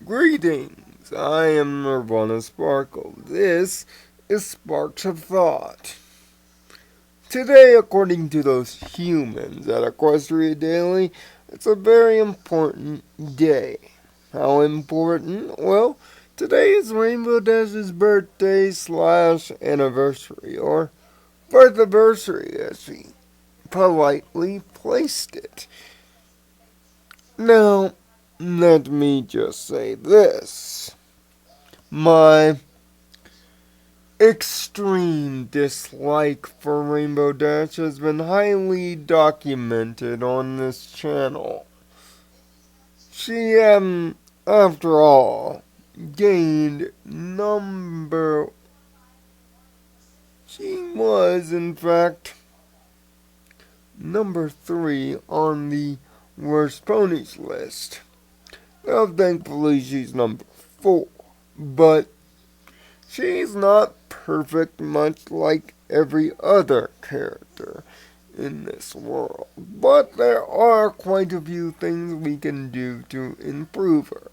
Greetings, I am Nirvana Sparkle. This is Sparks of Thought. Today, according to those humans at Equestria Daily, it's a very important day. How important? Well, today is Rainbow Dash's birthday slash anniversary, or birth anniversary as she politely placed it. Now, let me just say this. My extreme dislike for Rainbow Dash has been highly documented on this channel. She, after all, gained number. She was, in fact, number 3 on the worst ponies list. Now, thankfully, she's number 4. But she's not perfect, much like every other character in this world. But there are quite a few things we can do to improve her.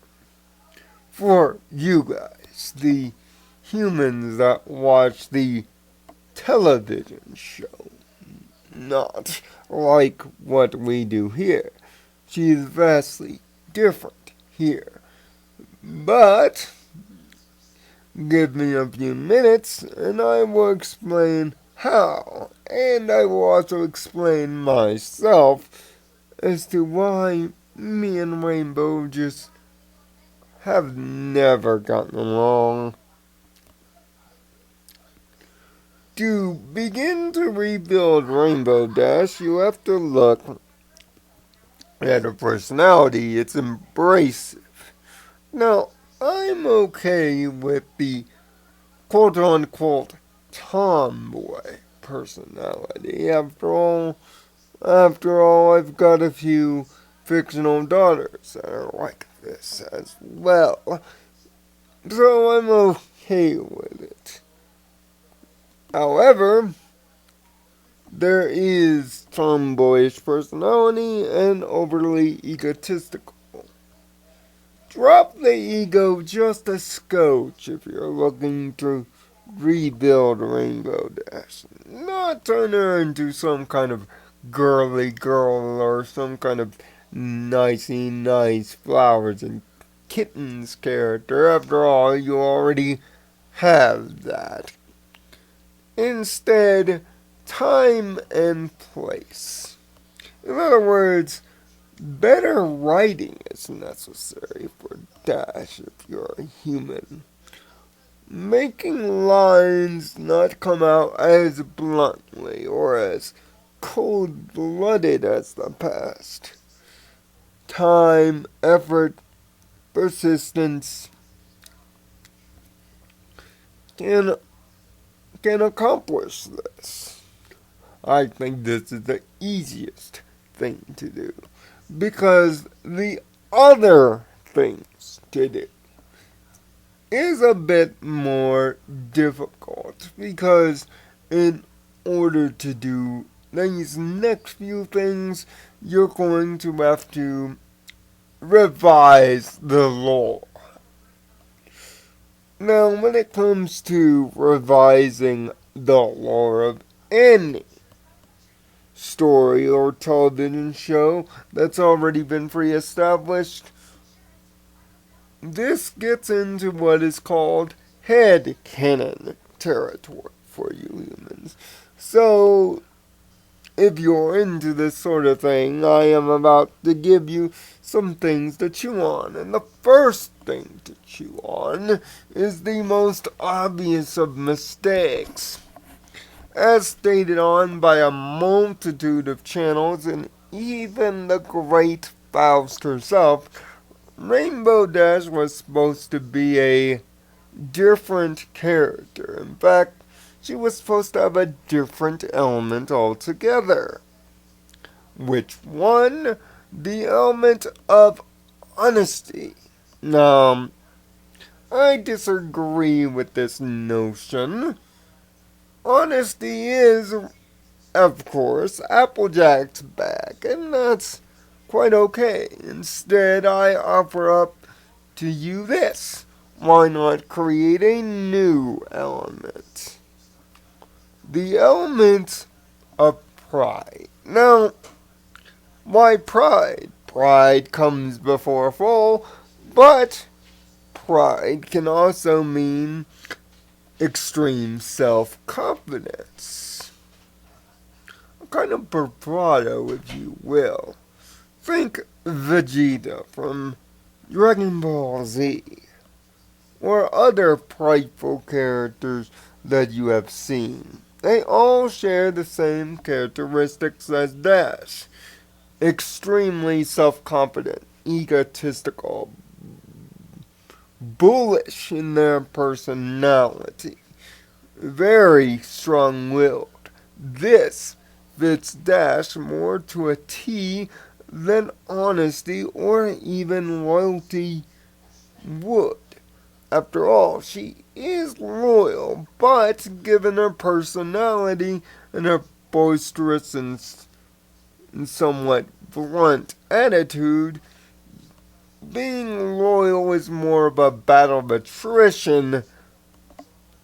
For you guys, the humans that watch the television show, not like what we do here. She is vastly different here. But give me a few minutes and I will explain how. And I will also explain myself as to why me and Rainbow just have never gotten along. To begin to rebuild Rainbow Dash, you have to look at her personality. It's abrasive. Now, I'm okay with the quote-unquote tomboy personality. After all, I've got a few fictional daughters that are like this as well. So I'm okay with it. However, there is tomboyish personality and overly egotistical. Drop the ego just a scotch if you're looking to rebuild Rainbow Dash. Not turn her into some kind of girly girl or some kind of nicey nice flowers and kittens character. After all, you already have that. Instead, time and place. In other words, better writing is necessary for Dash if you're a human. Making lines not come out as bluntly or as cold-blooded as the past. Time, effort, persistence can accomplish this. I think this is the easiest thing to do. Because the other things to do is a bit more difficult. Because in order to do these next few things, you're going to have to revise the lore. Now, when it comes to revising the lore of any story or television show that's already been pre-established, this gets into what is called headcanon territory for you humans. So, if you're into this sort of thing, I am about to give you some things to chew on. And the first thing to chew on is the most obvious of mistakes. As stated on by a multitude of channels and even the great Faust herself, Rainbow Dash was supposed to be a different character. In fact, she was supposed to have a different element altogether. Which one? The element of honesty. Now, I disagree with this notion. Honesty is, of course, Applejack's bag, and that's quite okay. Instead, I offer up to you this. Why not create a new element? The element of pride. Now, why pride? Pride comes before fall, but pride can also mean extreme self-confidence. A kind of bravado, if you will. Think Vegeta from Dragon Ball Z, or other prideful characters that you have seen. They all share the same characteristics as Dash. Extremely self-confident, egotistical, bullish in their personality, very strong-willed. This fits Dash more to a T than honesty or even loyalty would. After all, she is loyal, but given her personality and her boisterous and somewhat blunt attitude, being loyal is more of a battle of attrition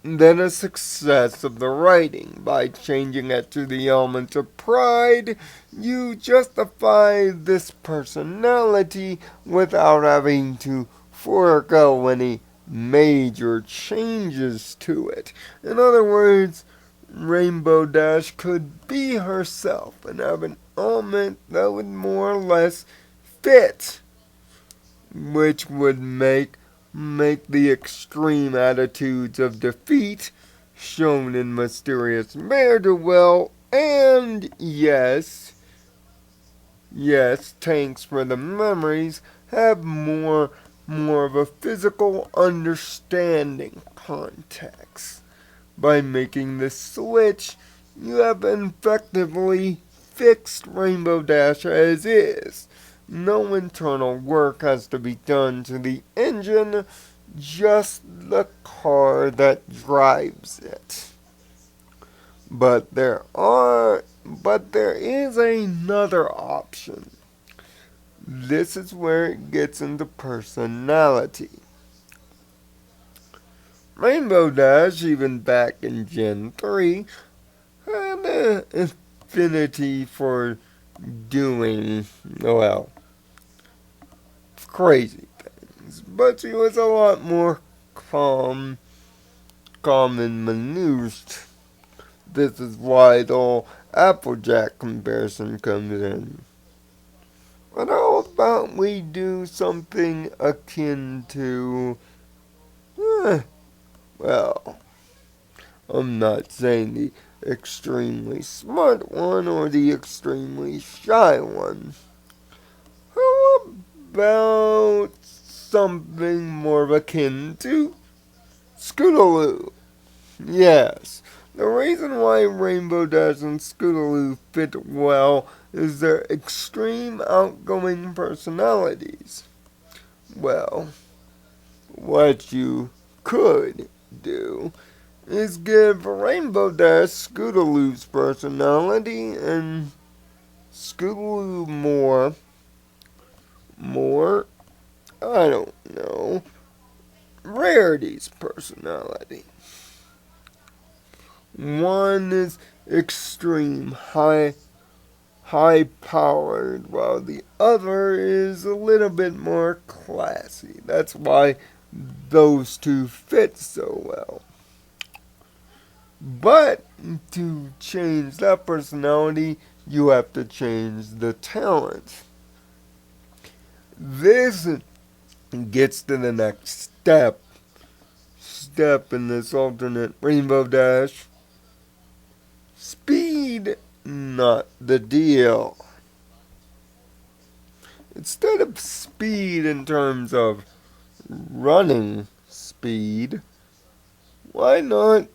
than a success of the writing. By changing it to the element of pride, you justify this personality without having to forego any major changes to it. In other words, Rainbow Dash could be herself and have an element that would more or less fit, which would make the extreme attitudes of defeat shown in Mysterious Ne'er-Do-Well, and yes, thanks for the memories, have more of a physical understanding context. By making this switch, you have effectively fixed Rainbow Dash as is. No internal work has to be done to the engine, just the car that drives it. But there is another option. This is where it gets into personality. Rainbow Dash, even back in Gen 3, had an affinity for doing, well, crazy things. But she was a lot more calm and maneuved. This is why the whole Applejack comparison comes in. But how about we do something akin to, well, I'm not saying the extremely smart one or the extremely shy one. How about something more akin to Scootaloo? Yes, the reason why Rainbow Dash and Scootaloo fit well is their extreme outgoing personalities. Well, what you could do is give Rainbow Dash Scootaloo's personality and Scootaloo more, I don't know, Rarity's personality. One is extreme, high-powered, while the other is a little bit more classy. That's why those two fit so well. But to change that personality, you have to change the talent. This gets to the next step in this alternate Rainbow Dash. Speed, not the deal. Instead of speed in terms of running speed, why not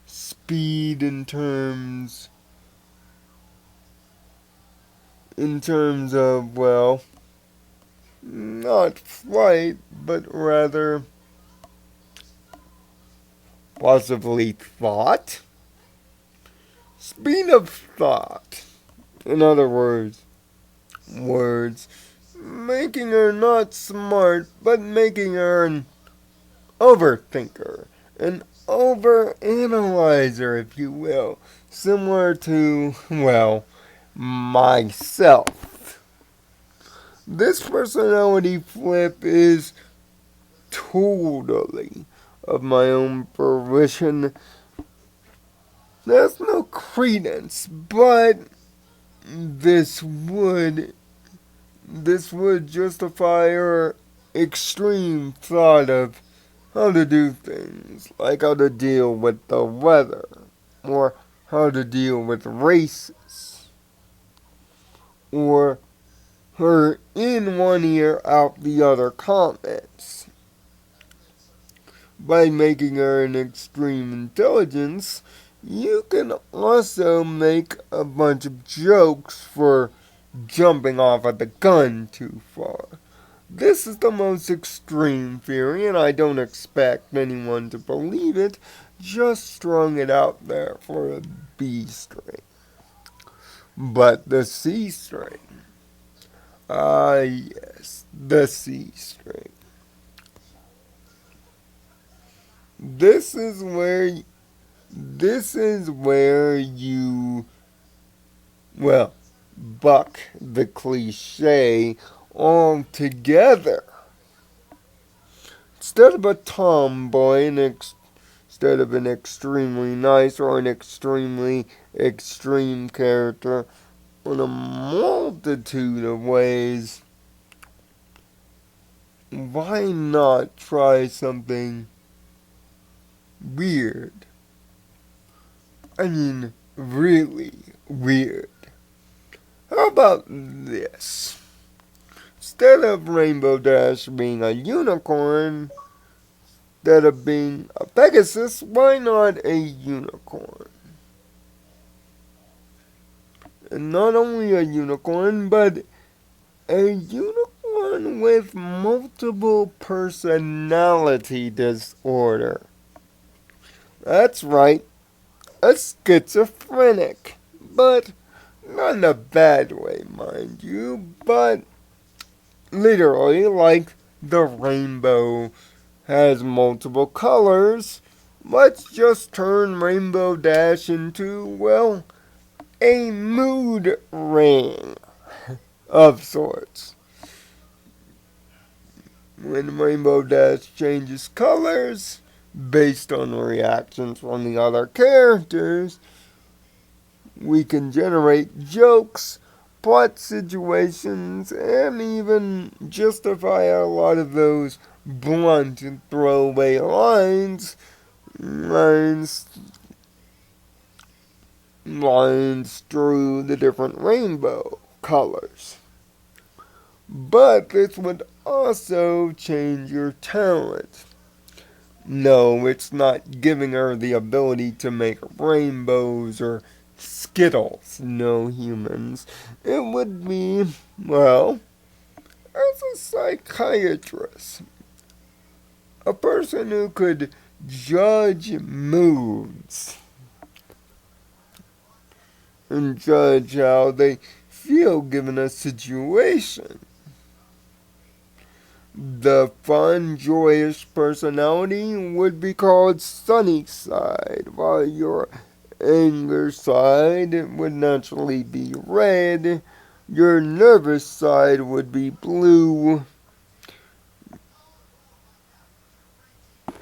speed in terms of, well, not flight, but rather possibly thought? Speed of thought. In other words, making her not smart, but making her an overthinker, an overanalyzer, if you will, similar to, well, myself. This personality flip is totally of my own fruition. There's no credence, but this would justify her extreme thought of how to do things, like how to deal with the weather, or how to deal with races, or her in one ear, out the other comments. By making her an extreme intelligence, you can also make a bunch of jokes for jumping off at the gun too far. This is the most extreme theory, and I don't expect anyone to believe it, just strung it out there for a B string. But the C string, yes, the C string. This is where you, well, buck the cliche altogether. Instead of a tomboy, instead of an extremely nice or an extremely extreme character, in a multitude of ways, why not try something weird? I mean, really weird. How about this? Instead of Rainbow Dash being a unicorn, instead of being a Pegasus, why not a unicorn? And not only a unicorn, but a unicorn with multiple personality disorder. That's right, a schizophrenic. But not in a bad way, mind you, but literally like the rainbow has multiple colors. Let's just turn Rainbow Dash into, well, a mood ring of sorts. When Rainbow Dash changes colors based on reactions from the other characters, we can generate jokes, plot situations, and even justify a lot of those blunt and throwaway lines through the different rainbow colors. But this would also change your talent. No, it's not giving her the ability to make rainbows or Skittles, no humans. It would be, well, as a psychiatrist, a person who could judge moods and judge how they feel given a situation. The fun, joyous personality would be called sunny side, while your anger side would naturally be red. Your nervous side would be blue.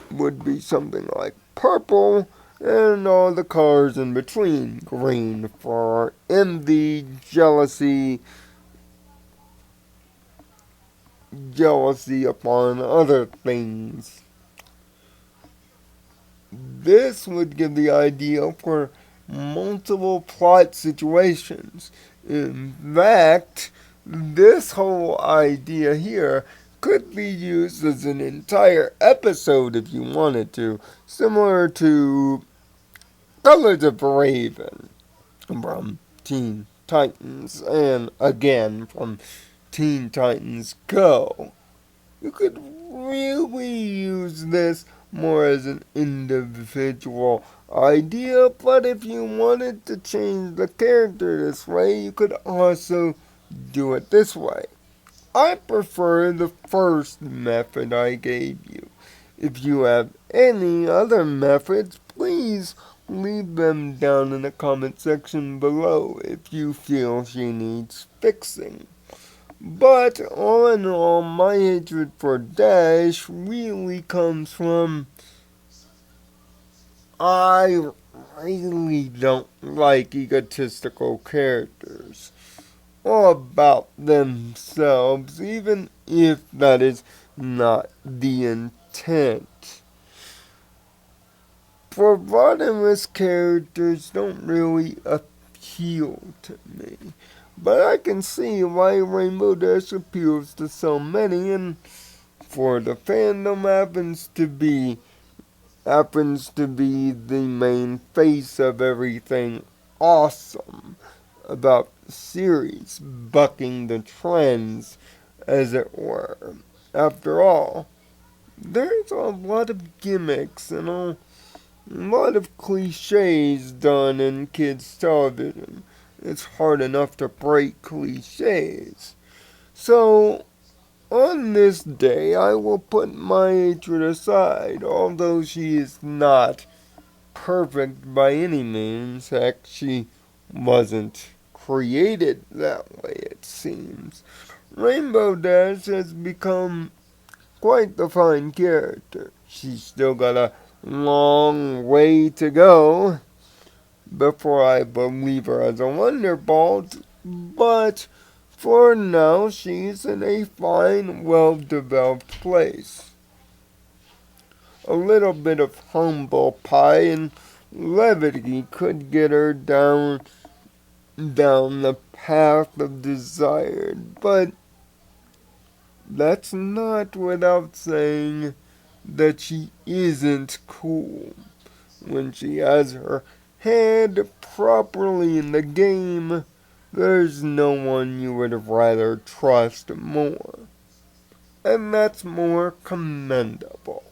Would be something like purple. And all the colors in between. Green for envy, jealousy upon other things. This would give the idea for multiple plot situations. In fact, this whole idea here could be used as an entire episode if you wanted to, similar to Colors of Raven from Teen Titans, and again from Teen Titans Go. You could really use this more as an individual idea, but if you wanted to change the character this way, you could also do it this way. I prefer the first method I gave you. If you have any other methods, please leave them down in the comment section below if you feel she needs fixing. But all in all, my hatred for Dash really comes from I really don't like egotistical characters all about themselves, even if that is not the intent. Phlebotomist characters don't really appeal to me, but I can see why Rainbow Dash appeals to so many, and for the fandom happens to be the main face of everything awesome about the series, bucking the trends, as it were. After all, there's a lot of gimmicks and a lot of cliches done in kids' television. It's hard enough to break cliches. So, on this day, I will put my hatred aside, although she is not perfect by any means. Heck, she wasn't created that way, it seems. Rainbow Dash has become quite the fine character. She's still got a long way to go before I believe her as a Wonderbolt, but for now she's in a fine, well-developed place. A little bit of humble pie and levity could get her down the path of desired, but that's not without saying that she isn't cool. When she has her head properly in the game, there's no one you would rather trust more. And that's more commendable.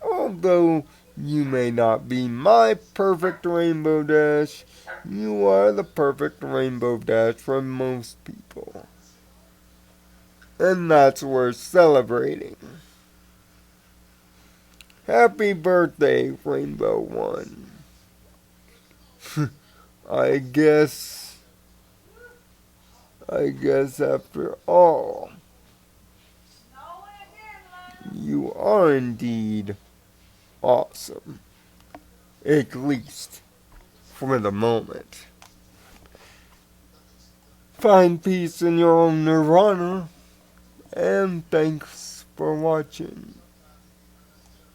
Although you may not be my perfect Rainbow Dash, you are the perfect Rainbow Dash for most people. And that's worth celebrating. Happy birthday, Rainbow One. I guess after all, you are indeed awesome. At least for the moment. Find peace in your own nirvana, and thanks for watching.